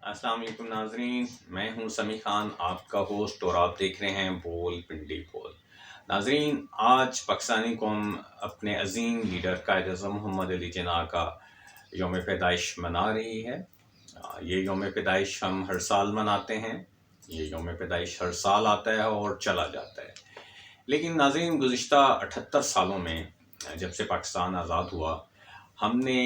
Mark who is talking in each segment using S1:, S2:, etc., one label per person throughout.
S1: السلام علیکم ناظرین، میں ہوں سمیع خان، آپ کا ہوسٹ، اور آپ دیکھ رہے ہیں بول پنڈی بول۔ ناظرین، آج پاکستانی قوم اپنے عظیم لیڈر قائد اعظم محمد علی جناح کا یوم پیدائش منا رہی ہے۔ یہ یوم پیدائش ہم ہر سال مناتے ہیں، یہ یوم پیدائش ہر سال آتا ہے اور چلا جاتا ہے، لیکن ناظرین گزشتہ 78 سالوں میں جب سے پاکستان آزاد ہوا، ہم نے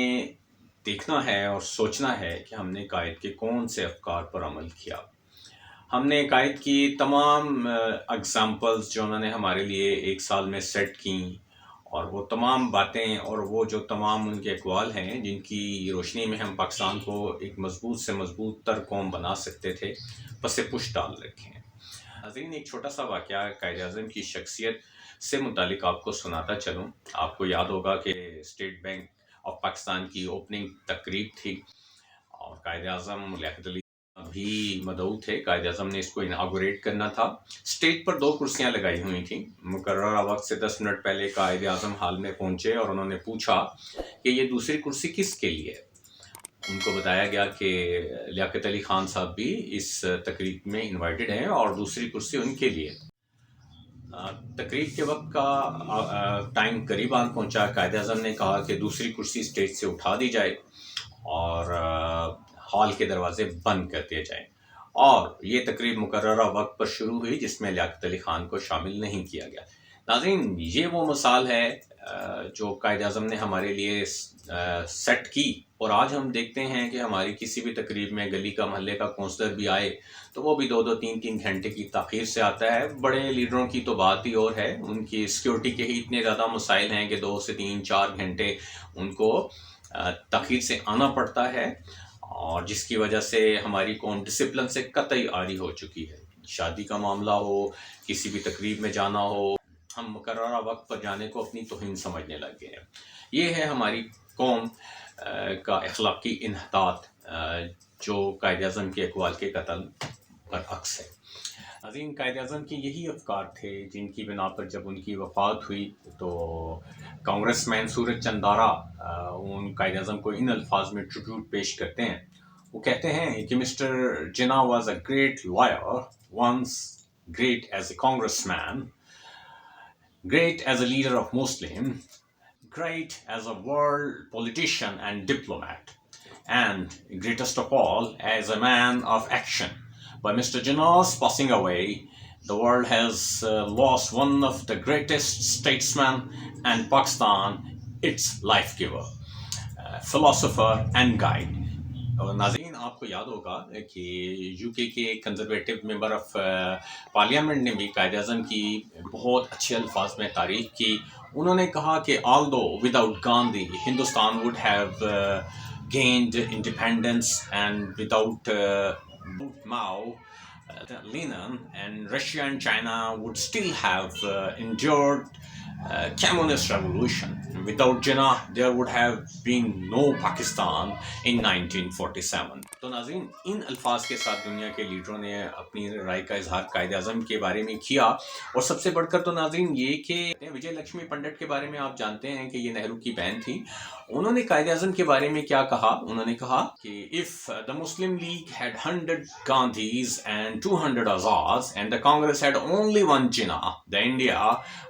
S1: دیکھنا ہے اور سوچنا ہے کہ ہم نے قائد کے کون سے افکار پر عمل کیا۔ ہم نے قائد کی تمام اگزامپلز جو انہوں نے ہمارے لیے ایک سال میں سیٹ کیں، اور وہ تمام باتیں اور وہ جو تمام ان کے اقوال ہیں جن کی روشنی میں ہم پاکستان کو ایک مضبوط سے مضبوط تر قوم بنا سکتے تھے، پس پش ڈال رکھے ہیں۔ ناظرین، ایک چھوٹا سا واقعہ قائد اعظم کی شخصیت سے متعلق آپ کو سناتا چلوں۔ آپ کو یاد ہوگا کہ اسٹیٹ بینک آف پاکستان کی اوپننگ تقریب تھی، اور قائد اعظم لیاقت علی بھی مدعو تھے۔ قائد اعظم نے اس کو اناگوریٹ کرنا تھا۔ اسٹیج پر 2 کرسیاں لگائی ہوئی تھیں۔ مقررہ وقت سے 10 منٹ پہلے قائد اعظم ہال میں پہنچے اور انہوں نے پوچھا کہ یہ دوسری کرسی کس کے لیے ہے۔ ان کو بتایا گیا کہ لیاقت علی خان صاحب بھی اس تقریب میں انوائٹڈ ہیں اور دوسری کرسی ان کے لیے۔ تقریب کے وقت کا ٹائم قریب آن پہنچا۔ قائد اعظم نے کہا کہ دوسری کرسی اسٹیج سے اٹھا دی جائے اور ہال کے دروازے بند کر دیے جائیں، اور یہ تقریب مقررہ وقت پر شروع ہوئی جس میں لیاقت علی خان کو شامل نہیں کیا گیا۔ ناظرین، یہ وہ مثال ہے جو قائد اعظم نے ہمارے لیے سیٹ کی، اور آج ہم دیکھتے ہیں کہ ہماری کسی بھی تقریب میں گلی کا محلے کا کونسلر بھی آئے تو وہ بھی 2-2 3-3 گھنٹے کی تاخیر سے آتا ہے۔ بڑے لیڈروں کی تو بات ہی اور ہے، ان کی سیکیورٹی کے ہی اتنے زیادہ مسائل ہیں کہ 2 سے 3-4 گھنٹے ان کو تاخیر سے آنا پڑتا ہے، اور جس کی وجہ سے ہماری قوم ڈسپلن سے قطعی عاری ہو چکی ہے۔ شادی کا معاملہ ہو، کسی بھی تقریب میں جانا ہو، ہم مقررہ وقت پر جانے کو اپنی توہین سمجھنے لگ گئے ہیں۔ یہ ہے ہماری قوم کا اخلاقی انحطاط جو قائد اعظم کے اقوال کے قتل برعکس ہے۔ عظیم قائد اعظم کی یہی افکار تھے جن کی بنا پر جب ان کی وفات ہوئی تو کانگریس مین سورج چندارا ان قائد اعظم کو ان الفاظ میں ٹریبیوٹ پیش کرتے ہیں۔ وہ کہتے ہیں کہ mister Jinnah was a great liar, once great as a Congress man, great as a leader of Muslim, great as a world politician and diplomat, and greatest of all as a man of action. By Mr. Jinnah's passing away, the world has lost one of the greatest statesmen and Pakistan its life giver, philosopher and guide. اور ناظرین، آپ کو یاد ہوگا کہ you کے conservative member of parliament نے بھی قائد اعظم کی بہت اچھے الفاظ میں تعریف کی۔ انہوں نے کہا کہ although without Gandhi Hindustan would have gained independence, and without Mao, Lenin, and Russia and China would still have endured communist revolution. Without Jinnah, there would have been no Pakistan in 1947. تو ناظرین، ان الفاظ کے ساتھ دنیا کے لیڈروں نے اپنی رائے کا اظہار قائد اعظم کے بارے میں کیا، اور سب سے بڑھ کر تو ناظرین یہ کہ وجے لکشمی پنڈت کے بارے میں آپ جانتے ہیں کہ یہ نہرو کی بہن تھی۔ انہوں نے قائد اعظم کے بارے میں کیا کہا؟ انہوں نے کہا کہ if the Muslim League had 100 Gandhis and 200 Azads and the Congress had only one Jinnah, the India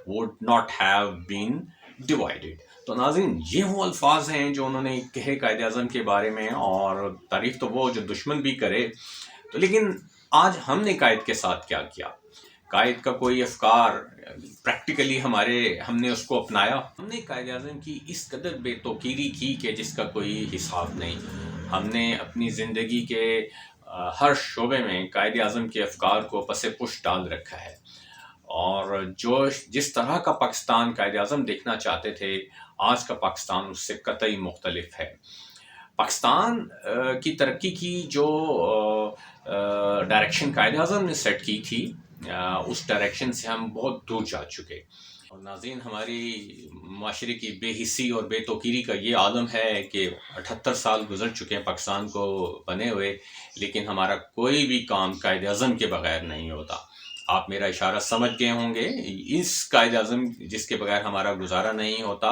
S1: would not have been divided. تو ناظرین، یہ وہ الفاظ ہیں جو انہوں نے کہے قائد اعظم کے بارے میں، اور تعریف تو وہ جو دشمن بھی کرے۔ تو لیکن آج ہم نے قائد کے ساتھ کیا کیا؟ قائد کا کوئی افکار پریکٹیکلی ہم نے اس کو اپنایا؟ ہم نے قائد اعظم کی اس قدر بے توقیری کی کہ جس کا کوئی حساب نہیں۔ ہم نے اپنی زندگی کے ہر شعبے میں قائد اعظم کے افکار کو پس پش ڈال رکھا ہے، اور جس طرح کا پاکستان قائد اعظم دیکھنا چاہتے تھے، آج کا پاکستان اس سے قطعی مختلف ہے۔ پاکستان کی ترقی کی جو ڈائریکشن قائد اعظم نے سیٹ کی تھی، اس ڈائریکشن سے ہم بہت دور جا چکے۔ اور ناظرین، ہماری معاشرے کی بے حسی اور بے توقیری کا یہ عالم ہے کہ 78 سال گزر چکے ہیں پاکستان کو بنے ہوئے، لیکن ہمارا کوئی بھی کام قائد اعظم کے بغیر نہیں ہوتا۔ آپ میرا اشارہ سمجھ گئے ہوں گے. اس قائد اعظم جس کے بغیر ہمارا گزارا نہیں ہوتا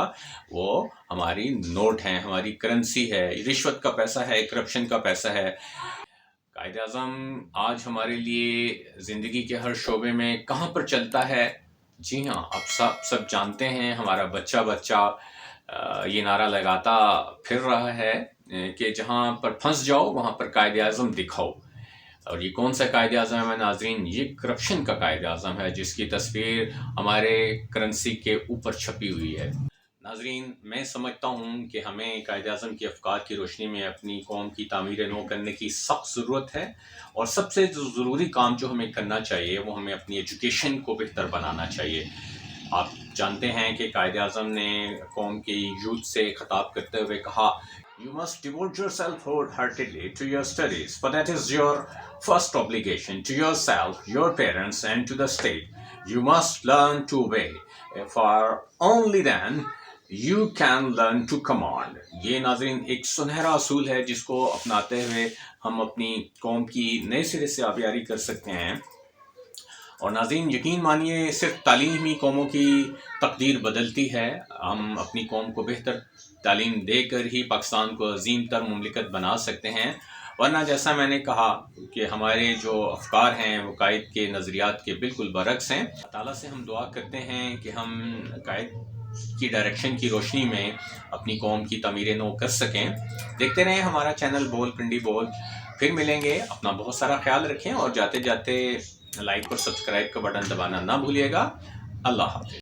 S1: وہ ہماری نوٹ ہیں، ہماری کرنسی ہے، رشوت کا پیسہ ہے، کرپشن کا پیسہ ہے. قائد اعظم آج ہمارے لیے زندگی کے ہر شعبے میں کہاں پر چلتا ہے؟ جی ہاں، آپ سب جانتے ہیں. ہمارا بچہ یہ نعرہ لگاتا پھر رہا ہے کہ جہاں پر پھنس جاؤ وہاں پر قائد اعظم دکھاؤ. اور یہ کون سا قائد اعظم ہے ناظرین؟ یہ کرپشن کا قائد اعظم ہے جس کی تصویر ہمارے کرنسی کے اوپر چھپی ہوئی ہے. ناظرین، میں سمجھتا ہوں کہ ہمیں قائد اعظم کے افکار کی روشنی میں اپنی قوم کی تعمیر نو کرنے کی سخت ضرورت ہے. اور سب سے ضروری کام جو ہمیں کرنا چاہیے وہ ہمیں اپنی ایجوکیشن کو بہتر بنانا چاہیے. آپ جانتے ہیں کہ قائد اعظم نے قوم کی یوتھ سے خطاب کرتے ہوئے کہا You must devote yourself wholeheartedly to your studies, for that is your first obligation to yourself, your parents, and to the state. You must learn to obey, for only then you can learn to command. یہ ناظرین ایک سنہرا اصول ہے جس کو اپناتے ہوئے ہم اپنی قوم کی نئے سرے سے آبیاری کر سکتے ہیں. اور ناظرین یقین مانیے صرف تعلیم ہی قوموں کی تقدیر بدلتی ہے. ہم اپنی قوم کو بہتر تعلیم دے کر ہی پاکستان کو عظیم تر مملکت بنا سکتے ہیں. ورنہ جیسا میں نے کہا کہ ہمارے جو افکار ہیں وہ قائد کے نظریات کے بالکل برعکس ہیں. اللہ تعالیٰ سے ہم دعا کرتے ہیں کہ ہم قائد کی ڈائریکشن کی روشنی میں اپنی قوم کی تعمیر نو کر سکیں. دیکھتے رہیں ہمارا چینل بول پنڈی بول. پھر ملیں گے. اپنا بہت سارا خیال رکھیں اور جاتے جاتے لائک اور سبسکرائب کا بٹن دبانا نہ بھولیے گا. اللہ حافظ.